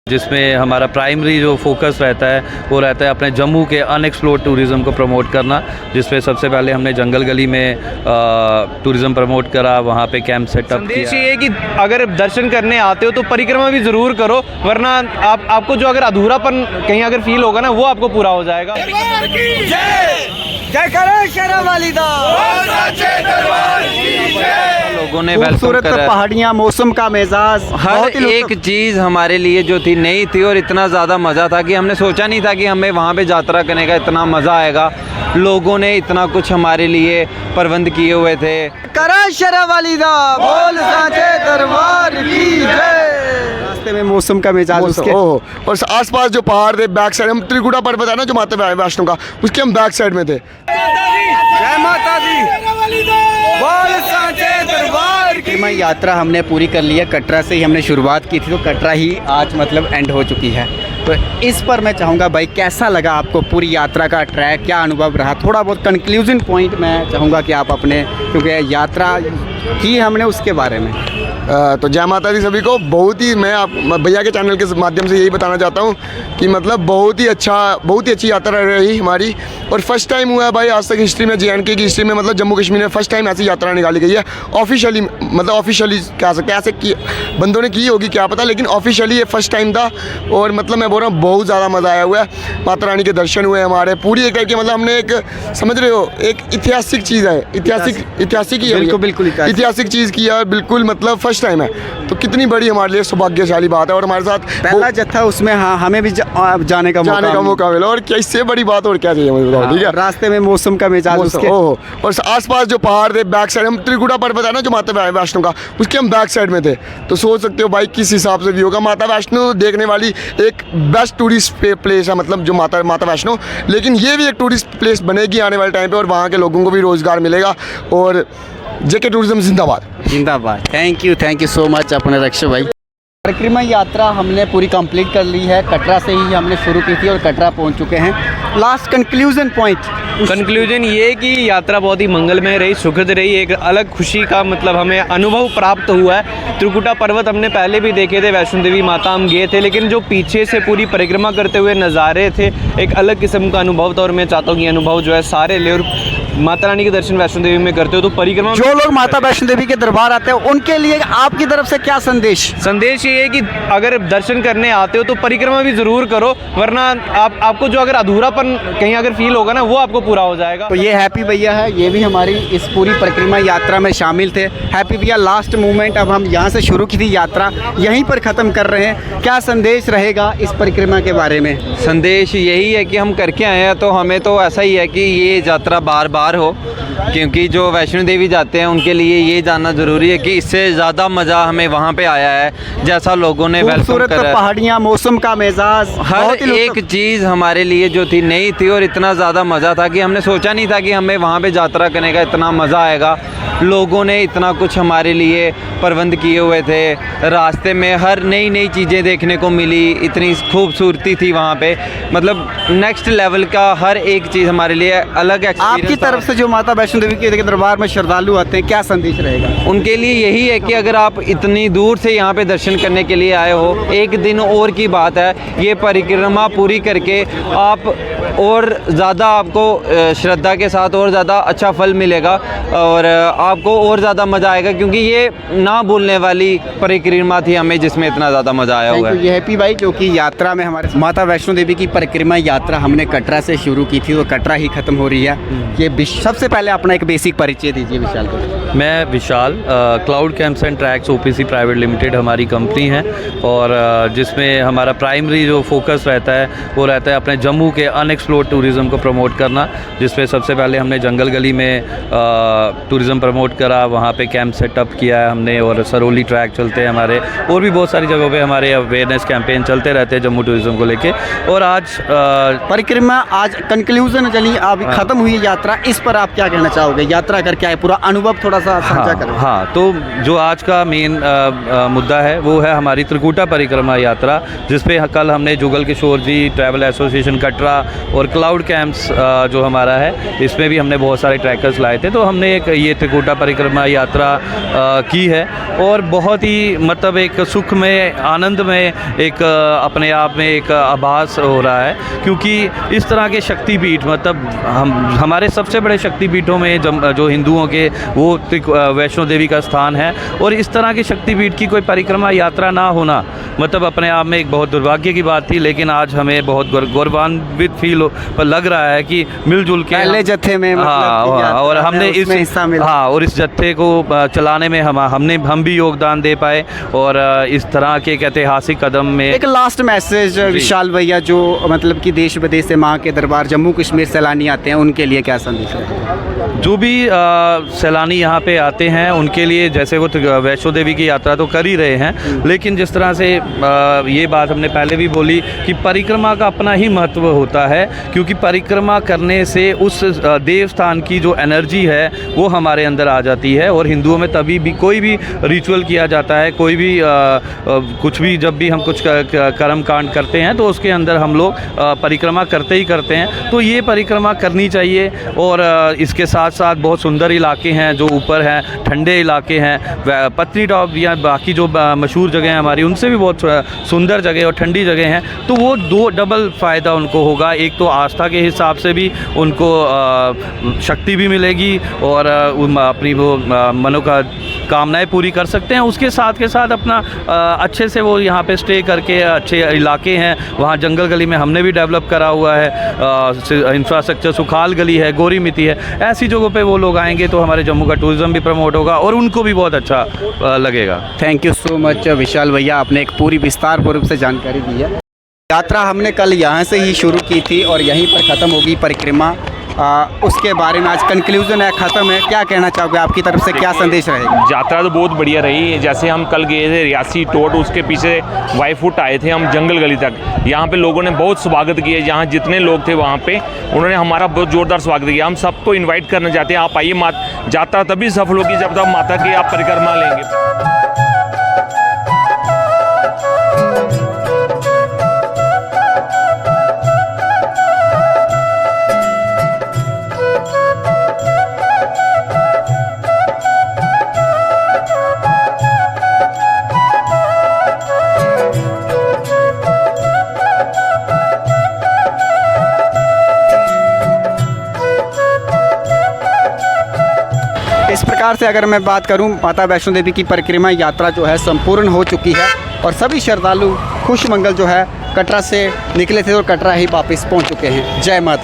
जिसमें हमारा प्राइमरी जो फोकस रहता है वो रहता है अपने जम्मू के अनएक्सप्लोर्ड टूरिज़्म को प्रमोट करना, जिसमें सबसे पहले हमने जंगल गली में टूरिज़्म प्रमोट करा, वहाँ पे कैंप सेटअप किया। संदेश ये है कि अगर दर्शन करने आते हो तो परिक्रमा भी ज़रूर करो, वरना आपको जो अगर अधूरापन कहीं अगर फील होगा ना वो आपको पूरा हो जाएगा। जय करो शेरावाली दा। लोगों ने खूबसूरत पहाड़ियाँ, मौसम का मिजाज, हर एक चीज़ हमारे लिए जो थी नई थी और इतना ज़्यादा मज़ा था कि हमने सोचा नहीं था कि हमें वहाँ पे यात्रा करने का इतना मज़ा आएगा। लोगों ने इतना कुछ हमारे लिए प्रबंध किए हुए थे। करो शेरावाली दा, बोल साचे दरबार की जय। रास्ते में मौसम का मिजाज उसके और आसपास जो पहाड़ थे, बैक साइड हम त्रिकुटा पर्वत है ना जो माता वैष्णो का, उसके हम बैक साइड में थे। जय माता दी, बोल साचे दरबार की। यात्रा हमने पूरी कर ली है, कटरा से ही हमने शुरुआत की थी, तो कटरा ही आज मतलब एंड हो चुकी है। तो इस पर मैं चाहूँगा भाई, कैसा लगा आपको पूरी यात्रा का ट्रैक, क्या अनुभव रहा? थोड़ा बहुत कंक्लूजन पॉइंट मैं चाहूँगा कि आप अपने, क्योंकि यात्रा की हमने उसके बारे में। तो जय माता दी सभी को। बहुत ही मैं भैया के चैनल के माध्यम से यही बताना चाहता हूँ कि मतलब बहुत ही अच्छी यात्रा रही हमारी, और फर्स्ट टाइम हुआ है भाई आज तक हिस्ट्री में, JNK की हिस्ट्री में, मतलब जम्मू कश्मीर में फर्स्ट टाइम ऐसी यात्रा निकाली गई है ऑफिशियली। मतलब ऑफिशियली कह सकते हैं, ऐसे की बंदों ने की होगी क्या पता, लेकिन ऑफिशियली ये फर्स्ट टाइम था। और मतलब मैं बोल रहा हूँ बहुत ज़्यादा मज़ा आया हुआ है। माता रानी के दर्शन हुए हमारे, पूरी एक टाइप की, मतलब हमने एक, समझ रहे हो, एक ऐतिहासिक चीज़ है, ऐतिहासिक ही है, बिल्कुल ऐतिहासिक चीज़ की है, बिल्कुल मतलब फर्स्ट टाइम है। तो कितनी बड़ी हमारे लिए सौभाग्यशाली बात है। और हमारे साथ पहला जत्था उसमें, हाँ, हमें भी जाने का मौका मिला, और क्या इससे बड़ी बात और क्या चाहिए मुझे बताओ। ठीक है, रास्ते में मौसम का मिजाज उसके, और आसपास जो पहाड़ थे, बैक साइड हम त्रिकुटा पर्वत है ना जो माता वैष्णो का, उसके हम बैक साइड में थे। तो सोच सकते हो भाई किस हिसाब से भी होगा। माता वैष्णो देखने वाली एक बेस्ट टूरिस्ट प्लेस है, मतलब जो माता वैष्णो, लेकिन ये भी एक टूरिस्ट प्लेस बनेगी आने वाले टाइम पे, और वहाँ के लोगों को भी रोज़गार मिलेगा। और JK टूरिज्म जिंदाबाद जिंदाबाद। थैंक यू सो मच अपने रक्षो भाई। परिक्रमा यात्रा हमने पूरी कंप्लीट कर ली है, कटरा से ही हमने शुरू की थी और कटरा पहुंच चुके हैं। लास्ट कंक्लूजन पॉइंट, कंक्लूजन ये कि यात्रा बहुत ही मंगलमय रही, सुखद रही, एक अलग खुशी का मतलब हमें अनुभव प्राप्त हुआ है। त्रिकुटा पर्वत हमने पहले भी देखे थे, वैष्णो देवी माता हम गए थे, लेकिन जो पीछे से पूरी परिक्रमा करते हुए नज़ारे थे, एक अलग किस्म का अनुभव था। और मैं चाहता हूँ कि अनुभव जो है सारे ले, और माता रानी के दर्शन वैष्णो देवी में करते हो तो परिक्रमा, जो लोग माता वैष्णो देवी के दरबार आते हैं उनके लिए आपकी तरफ से क्या संदेश ये है कि अगर दर्शन करने आते हो तो परिक्रमा भी ज़रूर करो, वरना आपको जो अगर अधूरापन कहीं अगर फील होगा ना वो आपको पूरा हो जाएगा। तो ये हैप्पी भैया है, ये भी हमारी इस पूरी परिक्रमा यात्रा में शामिल थे। हैप्पी भैया, लास्ट मूवमेंट, अब हम यहाँ से शुरू की थी यात्रा, यहीं पर ख़त्म कर रहे हैं, क्या संदेश रहेगा इस परिक्रमा के बारे में? संदेश यही है कि हम करके आए हैं, तो हमें तो ऐसा ही है कि ये यात्रा बार बार हो, क्योंकि जो वैष्णो देवी जाते हैं उनके लिए ये जानना ज़रूरी है कि इससे ज़्यादा मज़ा हमें वहाँ पे आया है, जैसा लोगों ने वेलकम करा। पहाड़ियाँ, मौसम का मिजाज, हर एक चीज़ हमारे लिए जो थी नई थी और इतना ज़्यादा मज़ा था कि हमने सोचा नहीं था कि हमें वहाँ पे यात्रा करने का इतना मज़ा आएगा। लोगों ने इतना कुछ हमारे लिए प्रबंध किए हुए थे, रास्ते में हर नई चीज़ें देखने को मिली, इतनी खूबसूरती थी वहाँ पे, मतलब नेक्स्ट लेवल का हर एक चीज़ हमारे लिए अलग एक्सपीरियंस। आपकी तरफ से जो माता वैष्णो देवी के दरबार में श्रद्धालु आते हैं, क्या संदेश रहेगा उनके लिए? यही है कि अगर आप इतनी दूर से यहाँ पे दर्शन करने के लिए आए हो, एक दिन और की बात है, ये परिक्रमा पूरी करके आप और ज़्यादा, आपको श्रद्धा के साथ और ज़्यादा अच्छा फल मिलेगा और आपको और ज़्यादा मज़ा आएगा, क्योंकि ये ना भूलने वाली परिक्रमा थी हमें, जिसमें इतना ज़्यादा मज़ा आया हुआ है। ये हैप्पी भाई, जो कि यात्रा में हमारे माता वैष्णो देवी की परिक्रमा यात्रा हमने कटरा से शुरू की थी, तो कटरा ही ख़त्म हो रही है। ये सबसे पहले अपना एक बेसिक परिचय दीजिए विशाल को। मैं Vishal, cloud camps and tracks OPC private limited हमारी कंपनी है, और जिसमें हमारा प्राइमरी जो फोकस रहता है वो रहता है अपने जम्मू के अनएक्सप्लोर्ड टूरिज़्म को प्रमोट करना, जिसमें सबसे पहले हमने जंगल गली में टूरिज़्म प्रमोट करा, वहाँ पे कैंप सेटअप किया है हमने, और सरोली ट्रैक चलते हैं हमारे, और भी बहुत सारी जगहों पे हमारे अवेयरनेस कैंपेन चलते रहते हैं जम्मू टूरिज़्म को लेके। और आज परिक्रमा आज कंक्लूजन चली, अब ख़त्म हुई यात्रा, इस पर आप क्या कहना चाहोगे? यात्रा करके आए, पूरा अनुभव थोड़ा सा साझा करें। हाँ, तो जो आज का मेन मुद्दा है वो है हमारी त्रिकुटा परिक्रमा यात्रा, जिसपे कल हमने जुगल किशोर जी ट्रैवल एसोसिएशन कटरा और क्लाउड कैंप्स जो हमारा है इसमें भी हमने बहुत सारे ट्रैकर्स लाए थे। तो हमने एक ये त्रिकुटा परिक्रमा यात्रा की है और बहुत ही मतलब एक सुख में, आनंद में, एक अपने आप में एक आभास हो रहा है, क्योंकि इस तरह के शक्तिपीठ मतलब हमारे सबसे बड़े शक्तिपीठों में जो हिंदुओं के वो वैष्णो देवी का स्थान है, और इस तरह के शक्तिपीठ की कोई परिक्रमा यात्रा ना होना मतलब अपने आप में एक बहुत दुर्भाग्य की बात थी। लेकिन आज हमें बहुत गौरवान्वित फील लग रहा है कि मिलजुल के पहले जत्थे में और हमने इस हिस्सा मिला। और इस जत्थे को चलाने में हम भी योगदान दे पाए, और इस तरह के एक ऐतिहासिक कदम में एक लास्ट मैसेज विशाल भैया, जो मतलब कि देश विदेश से माँ के दरबार जम्मू कश्मीर सैलानी आते हैं, उनके लिए क्या संदेश है? जो भी सैलानी यहाँ पे आते हैं उनके लिए, जैसे वो वैष्णो देवी की यात्रा तो कर ही रहे हैं, लेकिन जिस तरह से ये बात हमने पहले भी बोली कि परिक्रमा का अपना ही महत्व होता है, क्योंकि परिक्रमा करने से उस देव स्थान की जो एनर्जी है वो हमारे अंदर आ जाती है। और हिंदुओं में तभी भी कोई भी रिचुअल किया जाता है, कोई भी कुछ भी, जब भी हम कुछ कर्म कांड करते हैं तो उसके अंदर हम लोग परिक्रमा करते ही करते हैं। तो ये परिक्रमा करनी चाहिए। और इसके साथ साथ बहुत सुंदर इलाके हैं जो ऊपर हैं, ठंडे इलाके हैं, पत्नीटॉप या बाकी जो मशहूर जगह हैं हमारी, उनसे भी बहुत सुंदर जगह और ठंडी जगह हैं। तो वो दो डबल फ़ायदा उनको होगा, एक तो आस्था के हिसाब से भी उनको शक्ति भी मिलेगी और अपनी वो मनों का कामनाएं पूरी कर सकते हैं। उसके साथ के साथ अपना अच्छे से वो यहाँ पे स्टे करके, अच्छे इलाके हैं वहाँ, जंगल गली में हमने भी डेवलप करा हुआ है इंफ्रास्ट्रक्चर, सुखाल गली है, गोरी मिति है, ऐसी जगहों पे वो लोग आएंगे तो हमारे जम्मू का टूरिज़्म भी प्रमोट होगा और उनको भी बहुत अच्छा लगेगा। थैंक यू सो मच विशाल भैया, आपने एक पूरी विस्तारपूर्वक से जानकारी दी है। यात्रा हमने कल यहाँ से ही शुरू की थी और यहीं पर ख़त्म होगी परिक्रमा। उसके बारे में आज कंक्लूजन है, ख़त्म है, क्या कहना चाहोगे, आपकी तरफ से क्या संदेश रहेगा? यात्रा तो बहुत बढ़िया रही। जैसे हम कल गए थे रियासी टोट, उसके पीछे वाई फुट आए थे हम जंगल गली तक। यहाँ पे लोगों ने बहुत स्वागत किया, यहाँ जितने लोग थे वहाँ पे उन्होंने हमारा बहुत ज़ोरदार स्वागत किया। हम सबको इन्वाइट करना चाहते हैं, आप आइए। यात्रा तभी सफल होगी जब तक माता की आप परिक्रमा लेंगे। इस प्रकार से अगर मैं बात करूं, माता वैष्णो देवी की परिक्रमा यात्रा जो है संपूर्ण हो चुकी है और सभी श्रद्धालु खुश मंगल जो है कटरा से निकले थे और कटरा ही वापस पहुंच चुके हैं। जय माता।